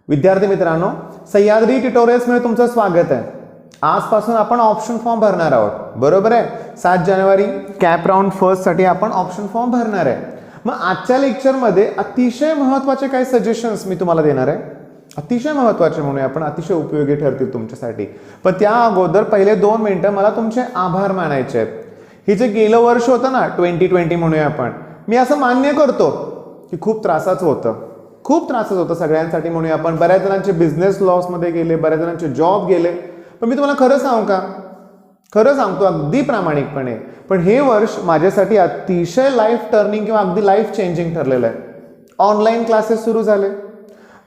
विद्यार्थी मित्रांनो, सह्याद्री ट्युटोरियल्समध्ये तुमचं स्वागत आहे. आजपासून आपण ऑप्शन फॉर्म भरणार आहोत, बरोबर आहे. 7 जानेवारी कॅप राऊंड फर्स्ट साठी आपण ऑप्शन फॉर्म भरणार आहे. मग आजच्या लेक्चरमध्ये अतिशय महत्त्वाचे काही सजेशन्स मी तुम्हाला देणार आहे. अतिशय महत्त्वाचे म्हणूया आपण, अतिशय उपयोगी ठरतील तुमच्यासाठी. पण त्या अगोदर पहिले 2 मिनिटं मला तुमचे आभार मानायचे आहेत. हे जे गेलं वर्ष होतं ना 2020 म्हणूया आपण, मी असं मान्य करतो की खूप त्रासाचं होतं सगळ्यांसाठी म्हणूया आपण. बऱ्याच जणांचे बिझनेस लॉसमध्ये गेले, बऱ्याच जणांचे जॉब गेले. पण मी तुम्हाला खरं सांगू का, खरं सांगतो अगदी प्रामाणिकपणे, पण हे वर्ष माझ्यासाठी अतिशय लाईफ टर्निंग किंवा अगदी लाईफ चेंजिंग ठरलेलं आहे. ऑनलाईन क्लासेस सुरू झाले,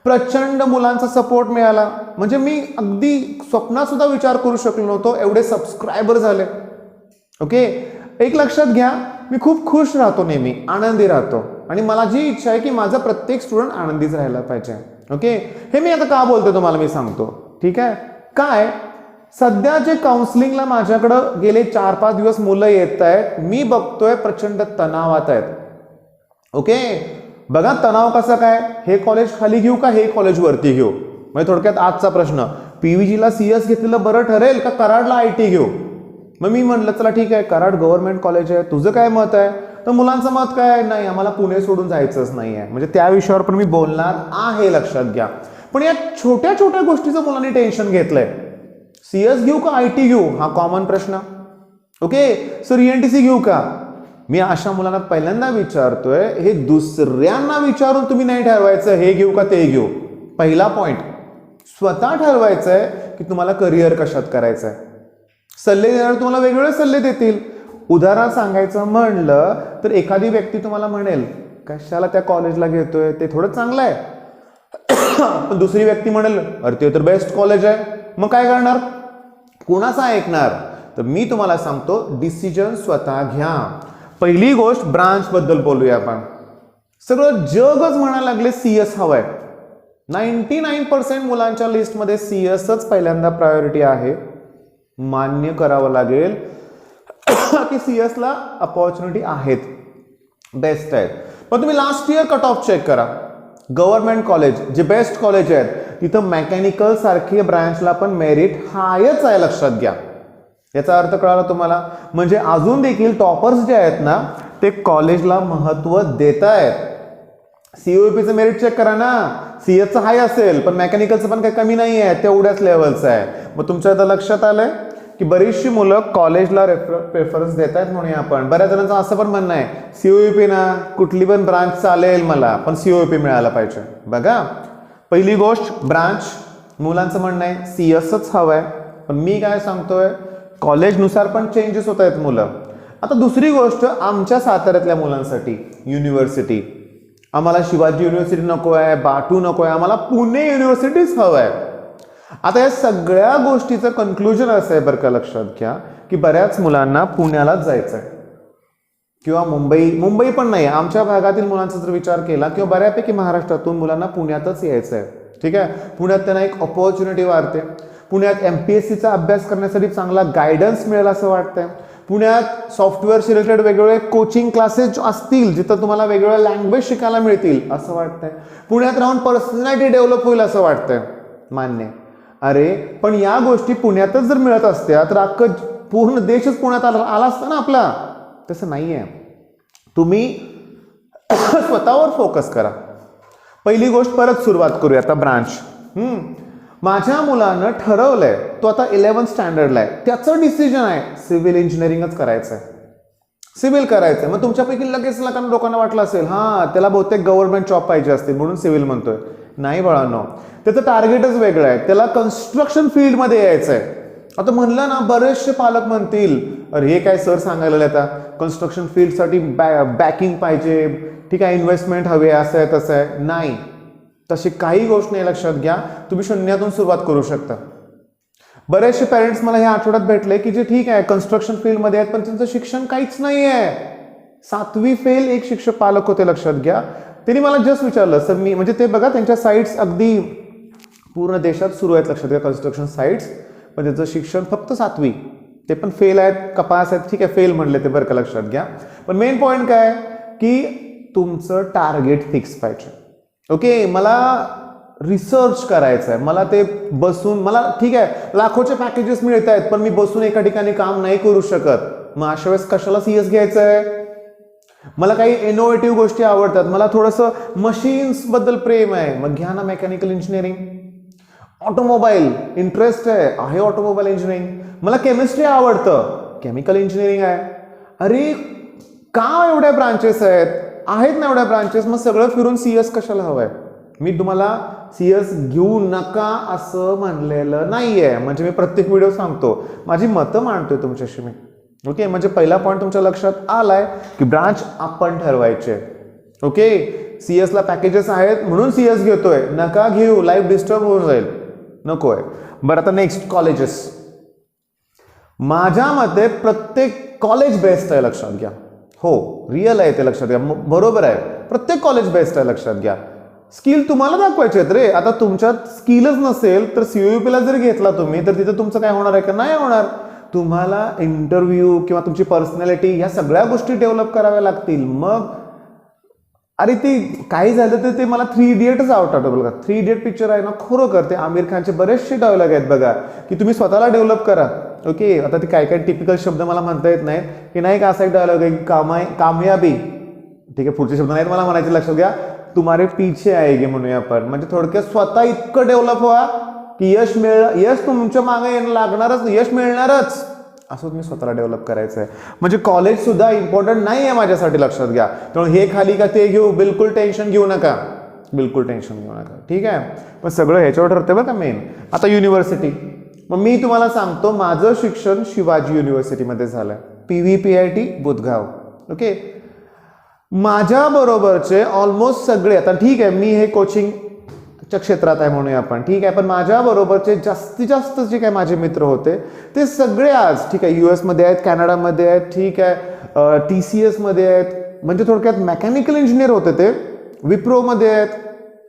प्रचंड मुलांचा सपोर्ट मिळाला. म्हणजे मी अगदी स्वप्नात सुद्धा विचार करू शकलो नव्हतो एवढे सबस्क्रायबर झाले. ओके, एक लक्षात घ्या, मी खूप खुश राहतो, नेहमी आनंदी राहतो, आणि मला जी इच्छा आहे की माझा प्रत्येक स्टुडंट आनंदीच राहायला पाहिजे. ओके, हे मी आता का बोलतो तुम्हाला मी सांगतो. ठीक आहे, काय सध्या जे काउन्सिलिंगला माझ्याकडं गेले 4-5 दिवस मुलं येत आहेत, मी बघतोय प्रचंड तणावात आहेत. ओके, बघा तणाव कसा काय, हे कॉलेज खाली घेऊ का हे कॉलेज वरती घेऊ. म्हणजे थोडक्यात आजचा प्रश्न, पीव्हीजीला CS घेतलेलं बरं ठरेल का कराडला IT घेऊ. मग मी म्हणलं चला ठीक आहे, कराड गव्हर्नमेंट कॉलेज आहे, तुझं काय मत आहे. तर मुलांचं मत काय, नाही आम्हाला पुणे सोडून जायचंच नाही आहे. म्हणजे त्या विषयावर पण मी बोलणार आहे, लक्षात घ्या. पण या छोट्या छोट्या गोष्टीचं मुलांनी टेन्शन घेतलंय. CS घेऊ का IT घेऊ हा कॉमन प्रश्न. ओके, सर ENTC घेऊ का. मी अशा मुलांना पहिल्यांदा विचारतोय, हे दुसऱ्यांना विचारून तुम्ही नाही ठरवायचं हे घेऊ का ते घेऊ. पहिला पॉइंट, स्वतः ठरवायचंय की तुम्हाला करिअर कशात करायचंय. सल्ले देणार तुम्हाला वेगवेगळे सल्ले देतील. उदाहरण सांगायचं म्हणलं तर एखादी व्यक्ती तुम्हाला म्हणेल कशाला त्या कॉलेजला घेतोय, ते थोडं चांगलं आहे. पण दुसरी व्यक्ती म्हणेल अरे ते तर बेस्ट कॉलेज आहे. मग काय करणार, कुणाचा ऐकणार. तर मी तुम्हाला सांगतो, डिसिजन स्वतः घ्या. पहिली गोष्ट, ब्रांच बद्दल बोलूया आपण. सगळं जगच म्हणायला लागले CS हवंय. 99% मुलांच्या लिस्टमध्ये CSच पहिल्यांदा प्रायोरिटी आहे. मान्य करावं लागेल की CS ला अपॉर्च्युनिटी आहेत, बेस्ट आहेत. पण तुम्ही last year cut off check करा. गव्हर्नमेंट कॉलेज जे बेस्ट कॉलेज आहेत तिथं मेकॅनिकल सारखी ब्रांचला पण मेरिट हायच आहे, लक्षात घ्या. याचा अर्थ कळाला तुम्हाला. म्हणजे अजून देखील टॉपर्स जे आहेत ना ते कॉलेजला महत्व देत आहेत. COEPचं मेरिट चेक करा ना, CSचं हाय असेल पण मेकॅनिकलचं पण काही कमी नाही आहे, तेवढ्याच लेवलचं आहे. मग तुमच्या आता लक्षात आलंय की बरीचशी मुलं कॉलेजला प्रेफरन्स देत आहेत म्हणूया आपण. बऱ्याच जणांचं असं पण म्हणणं आहे COEP ना कुठली पण ब्रांच चालेल मला, पण COEP मिळाला पाहिजे. बघा, पहिली गोष्ट ब्रांच, मुलांचं म्हणणं आहे CSच हवंय. पण मी काय सांगतोय, कॉलेजनुसार पण चेंजेस होत आहेत मुलं. आता दुसरी गोष्ट, आमच्या साताऱ्यातल्या मुलांसाठी युनिव्हर्सिटी, आम्हाला शिवाजी युनिव्हर्सिटी नको आहे, बाटू नको आहे, आम्हाला पुणे युनिव्हर्सिटीच हवं आहे. आता या सगळ्या गोष्टीचं कन्क्लुजन असं आहे बरं का, लक्षात घ्या की बऱ्याच मुलांना पुण्यालाच जायचं आहे किंवा मुंबई पण नाही, आमच्या भागातील मुलांचा जर विचार केला किंवा बऱ्यापैकी महाराष्ट्रातून मुलांना पुण्यातच यायचं आहे. ठीक आहे, पुण्यात त्यांना एक अपॉर्च्युनिटी वाढते. पुण्यात MPSCचा अभ्यास करण्यासाठी चांगला गायडन्स मिळेल असं वाटतंय. पुण्यात सॉफ्टवेअरशी रिलेटेड वेगवेगळे कोचिंग क्लासेस असतील जिथं तुम्हाला वेगवेगळ्या लँग्वेज शिकायला मिळतील असं वाटतंय. पुण्यात राहून पर्सनॅलिटी डेव्हलप होईल असं वाटतंय. मान्य. अरे पण या गोष्टी पुण्यातच जर मिळत असत्या तर अख्खं पूर्ण देशच पुण्यात आला असता ना आपला. तसं नाहीये. तुम्ही स्वतःवर फोकस करा. पहिली गोष्ट, परत सुरुवात करूया आता ब्रांच. माझ्या मुलानं ठरवलंय, तो आता 11th स्टँडर्डला आहे, त्याचं डिसिजन आहे सिव्हिल इंजिनिअरिंगच करायचं आहे, सिव्हिल करायचं आहे. मग तुमच्यापैकी लगेच लोकांना वाटलं असेल हा त्याला बहुतेक गव्हर्नमेंट जॉब पाहिजे असतील म्हणून सिव्हिल म्हणतोय. नाही बाळांनो, त्याचं टार्गेटच वेगळं आहे, त्याला कन्स्ट्रक्शन फील्डमध्ये यायचं आहे. आता म्हणलं ना, बरेचसे पालक म्हणतील अरे हे काय सर सांगायला आता कन्स्ट्रक्शन फील्डसाठी बॅकिंग पाहिजे, ठीक आहे इन्व्हेस्टमेंट हवी आहे, असं आहे तसं आहे. नाही, तशी काही गोष्ट नाही, लक्षात घ्या. तुम्ही शून्यातून सुरुवात करू शकता. बरेचसे पेरेंट्स मला ह्या आठवड्यात भेटले की जे ठीक आहे कन्स्ट्रक्शन फील्डमध्ये आहेत पण त्यांचं शिक्षण काहीच नाही आहे. 7वी फेल एक शिक्षक पालक होते, लक्षात घ्या. त्यांनी मला जस्ट विचारलं सर मी, म्हणजे ते बघा त्यांच्या साईट्स अगदी पूर्ण देशात सुरू आहेत, लक्षात घ्या कन्स्ट्रक्शन साईट्स, पण त्याचं शिक्षण फक्त 7वी, ते पण फेल आहेत, कपास आहेत. ठीक आहे, फेल म्हणले ते बरं का, लक्षात घ्या. पण मेन पॉईंट काय की तुमचं टार्गेट फिक्स पाहिजे. ओके, मला रिसर्च करायचं आहे, मला ते बसून, मला ठीक आहे लाखोचे पॅकेजेस मिळत आहेत पण मी बसून एका ठिकाणी काम नाही करू शकत, मग अशा वेळेस कशाला CS घ्यायचं आहे. मला काही इनोव्हेटिव्ह गोष्टी आवडतात, मला थोडंसं मशीन्स बद्दल प्रेम आहे, मग घ्या ना मेकॅनिकल इंजिनिअरिंग. ऑटोमोबाईल इंटरेस्ट आहे ऑटोमोबाईल इंजिनिअरिंग. मला केमिस्ट्री आवडतं, केमिकल इंजिनिअरिंग आहे. अरे का एवढ्या ब्रांचेस आहेत ना एवढ्या ब्रांचेस, मग सगळं फिरून CS कशाला हवंय. मी तुम्हाला CS घेऊ नका असं म्हणलेलं नाहीये, म्हणजे मी प्रत्येक व्हिडिओ सांगतो, माझी मतं मांडतोय तुमच्याशी मी. ओके, म्हणजे पहिला पॉईंट तुमच्या लक्षात आलाय की ब्रांच आपण ठरवायचे. ओके, CS ला पॅकेजेस आहेत म्हणून CS घेतोय, नका घेऊ, लाईफ डिस्टर्ब होऊन जाईल, नकोय. बरं आता नेक्स्ट कॉलेजेस. माझ्या मते प्रत्येक कॉलेज बेस्ट आहे, लक्षात घ्या. हो रिअल आहे ते, लक्षात घ्या, बरोबर आहे, प्रत्येक कॉलेज बेस्ट आहे, लक्षात घ्या. स्किल तुम्हाला दाखवायचे आहेत रे. आता तुमच्यात स्किलच नसेल तर CUEP ला जर घेतला तुम्ही तर तिथे तुमचं काय होणार आहे का, नाही होणार. तुम्हाला इंटरव्ह्यू किंवा तुमची पर्सनॅलिटी ह्या सगळ्या गोष्टी डेव्हलप कराव्या लागतील. मग अरे ते काही झालं तर ते मला 3 इडियटच आवडतात बघा. 3 इडियट पिक्चर आहे ना, खरोखर ते आमिर खानचे बरेचसे डायलॉग आहेत बघा, की तुम्ही स्वतःला डेव्हलप करा. ओके, आता ते काय काय टिपिकल शब्द मला म्हणता येत नाहीत, की नाही का असा एक डायलॉग आहे कामयाबी, ठीक आहे पुढचे शब्द नाहीत मला म्हणायचे, लक्षात घ्या, तुम्हारे पीछे आएगी म्हणूया आपण. म्हणजे थोडक्यात स्वतः इतकं डेव्हलप व्हा की यश तुमच्या मागे लागणारच, यश मिळणारच, असं तुम्ही स्वतःला डेव्हलप करायचं आहे. म्हणजे कॉलेज सुद्धा इम्पॉर्टंट नाही आहे माझ्यासाठी, लक्षात घ्या. त्यामुळे हे खाली का ते घेऊ, बिलकुल टेन्शन घेऊ नका, बिलकुल टेन्शन घेऊ नका, ठीक आहे. पण सगळं ह्याच्यावर ठरते बरं का मेन. आता युनिव्हर्सिटी, मग मी तुम्हाला सांगतो माझं शिक्षण शिवाजी युनिव्हर्सिटीमध्ये झालंय, PVPIT बुधगाव. ओके, माझ्या बरोबरचे ऑलमोस्ट सगळे, आता ठीक आहे मी हे कोचिंगच्या क्षेत्रात आहे म्हणूया आपण, ठीक आहे, पण माझ्या बरोबरचे जास्तीत जास्त जे काय माझे मित्र होते ते सगळे आज ठीक आहे US मध्ये आहेत, कॅनडामध्ये आहेत, ठीक आहे, TCS मध्ये आहेत, म्हणजे थोडक्यात मेकॅनिकल इंजिनियर होते ते, विप्रोमध्ये आहेत,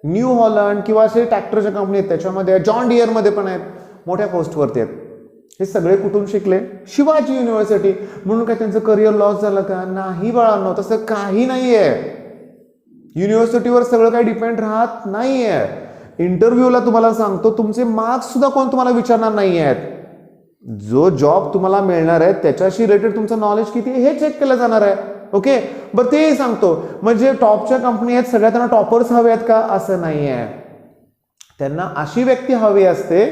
न्यू हॉलंड किंवा असे ट्रॅक्टरच्या कंपनी आहेत त्याच्यामध्ये आहेत, जॉन डिअरमध्ये पण आहेत, मोठ्या पोस्टवरती आहेत. हे सगळे कुठून शिकले, शिवाजी युनिव्हर्सिटी. म्हणून काय त्यांचं करिअर लॉस झालं का, नाही बाळांनो, तसं काही नाहीये. युनिव्हर्सिटीवर सगळं काही डिपेंड राहत नाहीये. इंटरव्ह्यूला तुम्हाला सांगतो तुमचे मार्क्स सुद्धा कोण तुम्हाला विचारणार नाही आहेत, जो जॉब तुम्हाला मिळणार आहे त्याच्याशी रिलेटेड तुमचं नॉलेज किती आहे हे चेक केलं जाणार आहे. ओके, बरं ते सांगतो. म्हणजे टॉपच्या कंपनी आहेत सगळ्या, त्यांना टॉपर्स हवे आहेत का, असं नाही आहे. त्यांना अशी व्यक्ती हवी असते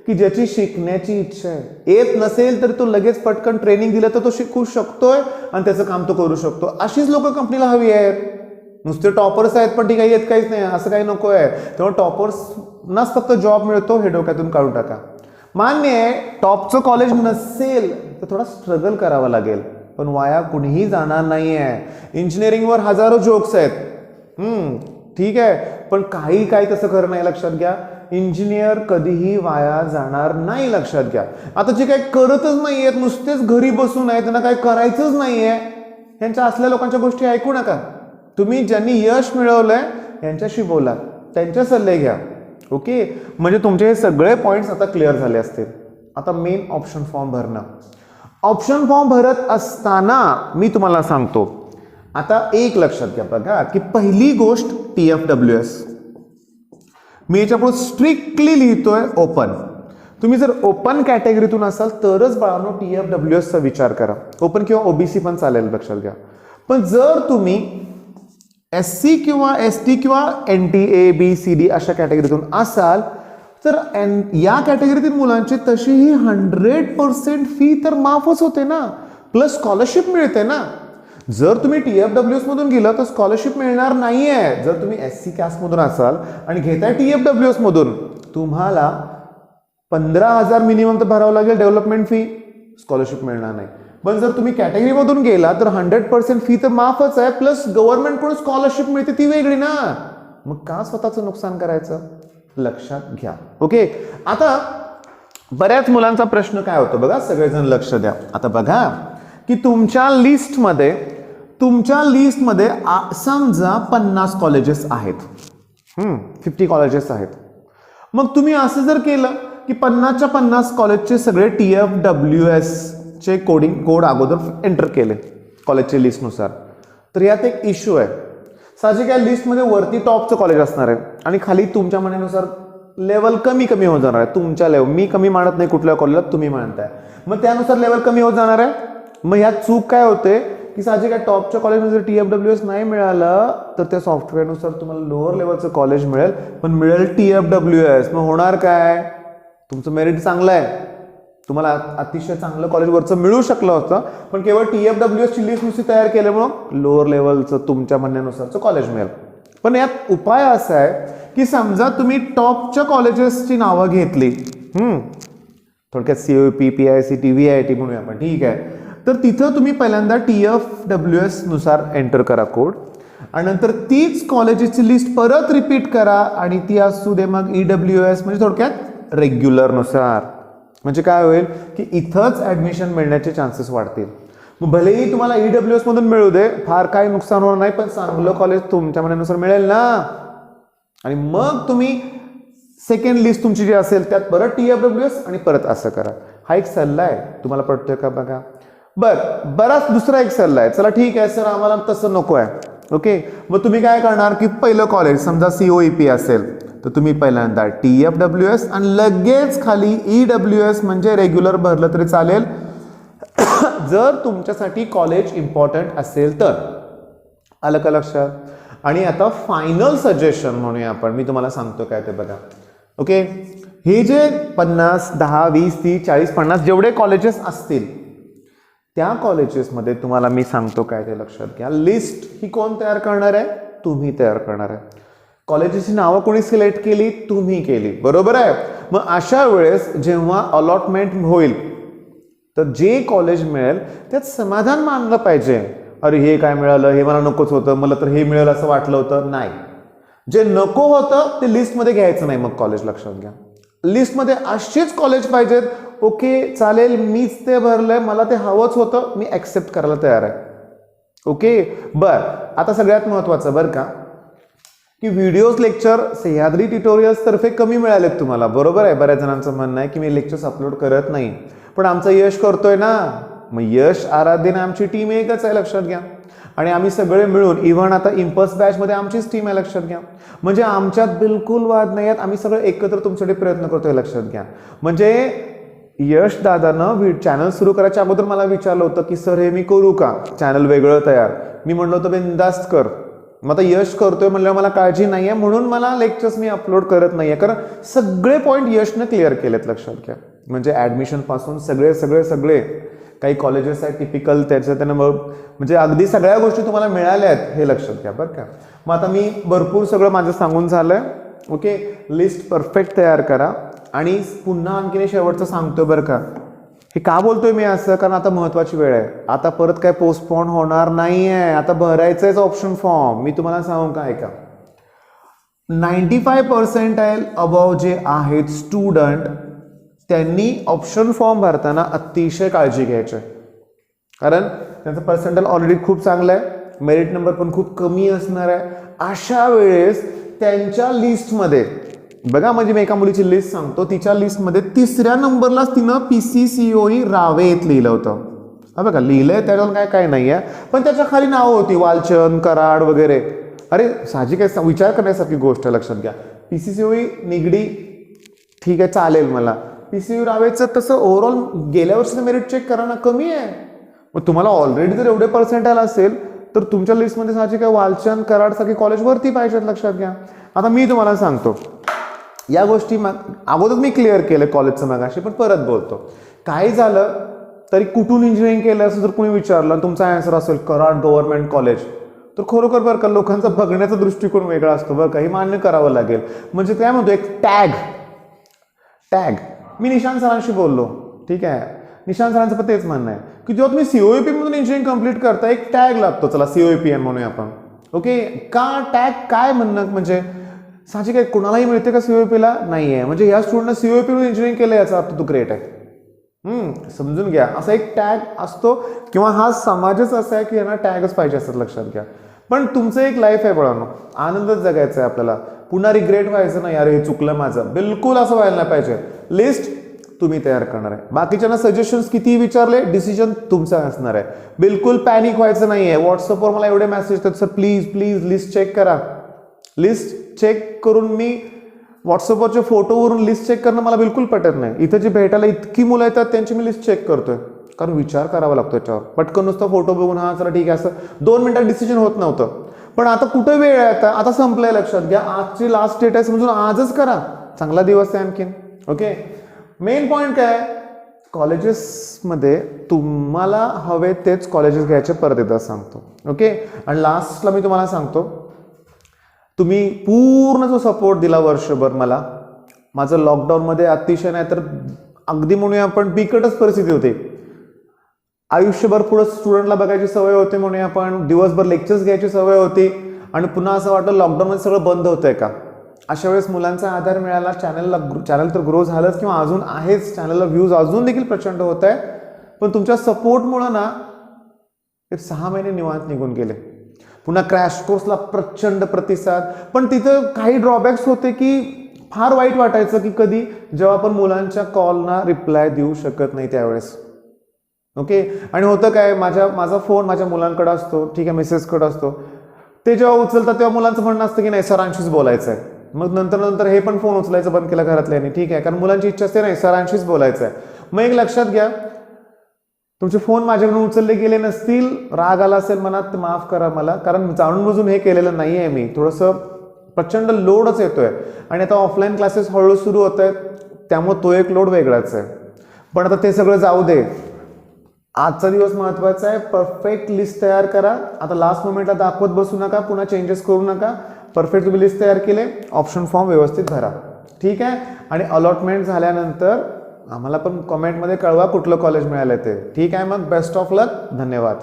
की ज्याची शिकण्याची इच्छा आहे. येत नसेल तर तो लगेच पटकन ट्रेनिंग दिलं तर तो शिकू शकतोय आणि त्याचं काम तो करू शकतो. अशीच लोक कंपनीला हवी आहेत. नुसते टॉपर्स आहेत पण ठीक आहे येत काहीच नाही असं काही नको आहे. तेव्हा टॉपर्सनाच फक्त जॉब मिळतो हे डोक्यातून काढून टाका. मान्य आहे टॉपचं कॉलेज नसेल तर थोडा स्ट्रगल करावा लागेल, पण वाया कुणीही जाणार नाही आहे. इंजिनिअरिंगवर हजारो जोक्स आहेत, ठीक आहे, पण काही तसं खरं नाही. लक्षात घ्या, इंजिनियर कधीही वाया जाणार नाही. लक्षात घ्या. आता जे काही करतच नाहीयेत, नुसतेच घरी बसून आहेत, त्यांना काही करायचंच नाहीये, ह्यांच्या असल्या लोकांच्या गोष्टी ऐकू नका. तुम्ही ज्यांनी यश मिळवलंय यांच्याशी बोला, त्यांचे सल्ले घ्या. ओके, म्हणजे तुमचे हे सगळे पॉइंट्स आता क्लिअर झाले असतील. आता मेन ऑप्शन फॉर्म भरणं. ऑप्शन फॉर्म भरत असताना मी तुम्हाला सांगतो, आता एक लक्षात घ्या बघा की पहिली गोष्ट TFWS. मी याच्यापुढे स्ट्रिक्टली लिहितोय ओपन. तुम्ही जर ओपन कॅटेगरीतून असाल तरच बाळांनो TFWS चा विचार करा. ओपन किंवा OBC पण चालेल, लक्षात घ्या. पण जर तुम्ही SC किंवा ST किंवा NT ABCD अशा कॅटेगरीतून असाल तर या कॅटेगरीतील मुलांची तशीही 100% फी तर माफच होते ना, प्लस स्कॉलरशिप मिळते ना. जर तुम्ही TFWS मधून गेला तर स्कॉलरशिप मिळणार नाहीये. जर तुम्ही SC कास्ट मधून असाल आणि घेताय TFWS मधून, तुम्हाला 15,000 मिनिमम तर भरावं लागेल डेव्हलपमेंट फी, स्कॉलरशिप मिळणार नाही. पण जर तुम्ही कॅटेगरी मधून गेला तर 100% फी तर माफच आहे, प्लस गव्हर्नमेंट कडून स्कॉलरशिप मिळते ती वेगळी ना. मग का स्वतःचं नुकसान करायचं, लक्षात घ्या. ओके, आता बऱ्याच मुलांचा प्रश्न काय होतो बघा, सगळेजण लक्ष द्या. आता बघा की तुमच्या लिस्टमध्ये समजा 50 कॉलेजेस आहेत, 50 कॉलेजेस आहेत. मग तुम्ही असं जर केलं की 50च्या 50 कॉलेजचे सगळे TFWS चे कोड अगोदर एंटर केले कॉलेजच्या लिस्टनुसार, तर यात एक इश्यू आहे. साहजिक आहे लिस्टमध्ये वरती टॉपचं कॉलेज असणार आहे आणि खाली तुमच्या म्हणण्यानुसार लेवल कमी कमी होत जाणार आहे. तुमच्या लेवल मी कमी मानत नाही कुठल्या कॉलेजला, तुम्ही मानताय, मग त्यानुसार लेवल कमी होत जाणार आहे. मग ह्यात चूक काय होते की साहजिक आहे टॉपच्या कॉलेजमध्ये जर TFWS नाही मिळालं तर त्या सॉफ्टवेअरनुसार तुम्हाला लोअर लेवलचं कॉलेज मिळेल, पण मिळेल TFWS. मग होणार काय, तुमचं मेरिट चांगलं आहे, तुम्हाला अतिशय चांगलं कॉलेज वरचं मिळू शकलं होतं, पण केवळ TFWS ची लिस्ट नुसती तयार केल्यामुळं लोअर लेवलचं तुमच्या म्हणण्यानुसारचं कॉलेज मिळेल. पण यात उपाय असा आहे की समजा तुम्ही टॉपच्या कॉलेजेसची नावं घेतली, थोडक्यात COEP, PICT, VIT म्हणूया आपण, ठीक आहे, तर तिथं तुम्ही पहिल्यांदा TFWS नुसार एंटर करा कोड आणि नंतर तीच कॉलेजेसची लिस्ट परत रिपीट करा आणि ती असू दे मग EWS म्हणजे थोडक्यात रेग्युलर नुसार. म्हणजे काय होईल की इथंच ऍडमिशन मिळण्याचे चान्सेस वाढतील. मग भलेही तुम्हाला EWS मधून मिळू दे, फार काही नुकसान होणार नाही, पण चांगलं कॉलेज तुमच्या म्हणण्यानुसार मिळेल ना. आणि मग तुम्ही सेकंड लिस्ट तुमची जी असेल त्यात परत TFWS आणि परत असं करा. हा एक सल्ला आहे, तुम्हाला पडतोय का बघा. बराच दुसरा एक सल्ला आहे. चला ठीक आहे सर, आम्हाला तसं नको आहे, ओके. मग तुम्ही काय करणार की पहिलं कॉलेज समजा COEP असेल तर तुम्ही पहिल्यांदा TFWS आणि लगेच खाली EWS म्हणजे रेग्युलर भरलं तरी चालेल जर तुमच्यासाठी कॉलेज इम्पॉर्टंट असेल तर. आलं का लक्षात. आणि आता फायनल सजेशन म्हणूया आपण, मी तुम्हाला सांगतो काय ते बघा, ओके. हे जे 50, 10, 20, 30, 40, 50 जेवढे कॉलेजेस असतील त्या कॉलेजेसमध्ये तुम्हाला मी सांगतो काय ते लक्षात घ्या. लिस्ट ही कोण तयार करणार आहे, तुम्ही तयार करणार आहे. कॉलेजेसची नावं कोणी सिलेक्ट केली, तुम्ही केली, बरोबर आहे. मग अशा वेळेस जेव्हा अलॉटमेंट होईल तर जे कॉलेज मिळेल त्यात समाधान मानलं पाहिजे. अरे हे काय मिळालं, हे मला नकोच होतं, मला तर हे मिळेल असं वाटलं होतं. नाही, जे नको होतं ते लिस्टमध्ये घ्यायचं नाही. मग कॉलेज लक्षात घ्या, लिस्टमध्ये अशीच कॉलेज पाहिजेत, ओके चालेल, मीच ते भरलंय, मला ते हवंच होतं, मी ऍक्सेप्ट करायला तयार आहे, ओके. आता सगळ्यात महत्वाचं बरं का की व्हिडिओज लेक्चर सह्याद्री ट्युटोरियल्स तर्फे कमी मिळालेत तुम्हाला, बरोबर आहे. बऱ्याच जणांचं म्हणणं आहे की मी लेक्चर्स अपलोड करत नाही, पण आमचं यश करतोय ना. मग यश आराध्यने आमची टीम एकच आहे, लक्षात घ्या. आणि आम्ही सगळे मिळून इव्हन आता इम्पल्स बॅच मध्ये आमचीच टीम आहे, लक्षात घ्या. म्हणजे आमच्यात बिलकुल वाद नाही आहेत, आम्ही सगळे एकत्र तुमच्यासाठी प्रयत्न करतोय, लक्षात घ्या. म्हणजे यश दादानं चॅनल सुरू करायच्या अगोदर मला विचारलं होतं की सर हे मी करू का, चॅनल वेगळं तयार. मी म्हणलं होतं बिनधास्त कर. मग आता यश करतोय म्हणल्यावर मला काळजी नाहीये, म्हणून मला लेक्चर्स मी अपलोड करत नाहीये, कारण सगळे पॉईंट यशनं क्लिअर केलेत, लक्षात घ्या. म्हणजे ऍडमिशन पासून सगळे सगळे सगळे काही कॉलेजेस आहेत टिपिकल त्याचं त्यांना म्हणजे अगदी सगळ्या गोष्टी तुम्हाला मिळाल्या आहेत हे लक्षात घ्या बरं का. मग आता मी भरपूर सगळं माझं सांगून झालंय, ओके. लिस्ट परफेक्ट तयार करा. आणि पुन्हा आणखीन शेवटचं सांगतोय बरं का, हे का बोलतोय मी असं, कारण आता महत्वाची वेळ आहे. आता परत काय पोस्टपोन होणार नाहीये, आता भरायचंच ऑप्शन फॉर्म. मी तुम्हाला सांगू का, ऐका, 95% अबव जे आहेत स्टुडंट त्यांनी ऑप्शन फॉर्म भरताना अतिशय काळजी घ्यायची, कारण त्यांचं पर्सेंटाइल ऑलरेडी खूप चांगलं आहे, मेरिट नंबर पण खूप कमी असणार आहे. अशा वेळेस त्यांच्या लिस्टमध्ये बघा, म्हणजे मी एका मुलीची लिस्ट सांगतो, तिच्या लिस्टमध्ये 3ऱ्या नंबरलाच तिनं PCCOE रावेत लिहिलं होतं. हा बघा, लिहिलंय त्याच्यावर काय काय नाही आहे, पण त्याच्या खाली नावं होती वालचंद, कराड वगैरे. अरे साहजिक आहे, विचार करण्यासारखी गोष्ट आहे, लक्षात घ्या. PCCOE निगडी ठीक आहे चालेल, मला PCCOE रावेचं तसं ओव्हरऑल गेल्या वर्षीचं मेरिट चेक करा ना, कमी आहे. मग तुम्हाला ऑलरेडी जर एवढे पर्सेंटाइल असेल तर तुमच्या लिस्टमध्ये साहजिक आहे वालचंद, कराड सारखी कॉलेज वरती पाहिजेत, लक्षात घ्या. आता मी तुम्हाला सांगतो, या गोष्टी अगोदर मी क्लिअर केलं कॉलेजचं मगाशी, पण परत बोलतो. काही झालं तरी कुठून इंजिनिअरिंग केलं असं जर कोणी विचारलं, तुमचा आन्सर असेल कराड गव्हर्नमेंट कॉलेज, तर खरोखर बरं का लोकांचा बघण्याचा दृष्टिकोन वेगळा असतो बरं का, हे मान्य करावं लागेल. म्हणजे काय म्हणतो, एक टॅग मी निशांत सरांशी बोललो, ठीक आहे. निशांत सरांचं पण तेच म्हणणं आहे की जेव्हा तुम्ही COEP मधून इंजिनिअरिंग कंप्लीट करता एक टॅग लागतो, चला COEPM म्हणूया आपण, ओके. का टॅग काय म्हणणं, म्हणजे साहजिक आहे कोणालाही मिळते का COEPला, नाही आहे. म्हणजे या स्टुडंटनं COEP मधून इंजिनिअरिंग केलं याचा अर्थ तू ग्रेट आहे, समजून घ्या. असा एक टॅग असतो, किंवा हा समाजच असा आहे की यांना टॅगच पाहिजे असतात, लक्षात घ्या. पण तुमचं एक लाईफ आहे बळांनो, आनंदच जगायचा आहे आपल्याला. पुन्हा रिग्रेट व्हायचं नाही, अरे हे चुकलं माझं, बिलकुल असं व्हायला नाही पाहिजे. लिस्ट तुम्ही तयार करणार आहे. बाकीच्यांना सजेशन्स किती विचारले, डिसिजन तुमचा असणार आहे. बिलकुल पॅनिक व्हायचं नाहीये. व्हॉट्सअपवर मला एवढे मेसेज येतात, sir please please list check करा. लिस्ट चेक करून मी व्हॉट्सअपवरच्या फोटोवरून लिस्ट चेक करणं मला बिलकुल पटत नाही. इथं जे भेटायला इतकी मुलं येतात त्यांची मी लिस्ट चेक करतोय, कारण विचार करावा लागतो याच्यावर. पटकन नुसता फोटो बघून हा चला ठीक आहे असं 2 मिनिटात डिसिजन होत नव्हतं. पण आता कुठं वेळ आहे, आता संपलंय. लक्षात घ्या, आजची लास्ट डेट आहे समजून आजच करा. चांगला दिवस आहे आणखीन. ओके, मेन पॉईंट काय, कॉलेजेसमध्ये तुम्हाला हवे तेच कॉलेजेस घ्यायचे परत एकदा सांगतो. ओके, आणि लास्टला मी तुम्हाला सांगतो, तुम्ही पूर्ण जो सपोर्ट दिला वर्षभर मला, माझं लॉकडाऊनमध्ये अतिशय नाही तर अगदी म्हणूया आपण बिकटच परिस्थिती होती. आयुष्यभर पुढे स्टुडंटला बघायची सवय होते म्हणूया आपण, दिवसभर लेक्चर्स घ्यायची सवय होती, आणि पुन्हा असं वाटलं लॉकडाऊनमध्ये सगळं बंद होतंय का. अशा वेळेस मुलांचा आधार मिळाला, चॅनल तर ग्रो झालंच किंवा अजून आहेच, चॅनलला व्ह्यूज अजून देखील प्रचंड होत आहे. पण तुमच्या सपोर्टमुळं ना 6 महिने निवांत निघून गेले. पुन्हा क्रॅश कोर्सला प्रचंड प्रतिसाद. पण तिथं काही ड्रॉबॅक्स होते की फार वाईट वाटायचं की कधी जेव्हा आपण मुलांच्या कॉलना रिप्लाय देऊ शकत नाही त्यावेळेस. ओके, आणि होतं काय, माझा फोन माझ्या मुलांकडे असतो, ठीक आहे, मिसेसकडे असतो. ते जेव्हा उचलतात तेव्हा मुलांचं म्हणणं असतं की नाही सरांशीच बोलायचं आहे. मग नंतर हे पण फोन उचलायचं बंद केलं घरातल्यानी, ठीक आहे, कारण मुलांची इच्छा असते नाही सरांशीच बोलायचं आहे. मग एक लक्षात घ्या, तुमचे फोन माझ्याकडून उचलले गेले नसतील, राग आला असेल मनात, तर माफ करा मला, कारण जाणून बुजून हे केलेलं नाही आहे मी. थोडंसं प्रचंड लोडच येतोय, आणि आता ऑफलाईन क्लासेस हळूहळू सुरू होत आहेत, त्यामुळे तो एक लोड वेगळाच आहे. पण आता ते सगळं जाऊ दे, आजचा दिवस महत्त्वाचा आहे. परफेक्ट लिस्ट तयार करा. आता लास्ट मोमेंटला दाखवत बसू नका, पुन्हा चेंजेस करू नका. परफेक्ट तुम्ही लिस्ट तयार केले, ऑप्शन फॉर्म व्यवस्थित भरा, ठीक आहे. आणि अलॉटमेंट झाल्यानंतर आम्हाला पण कमेंटमध्ये कळवा कुठलं कॉलेज मिळालं ते, ठीक आहे. मग बेस्ट ऑफ लक, धन्यवाद.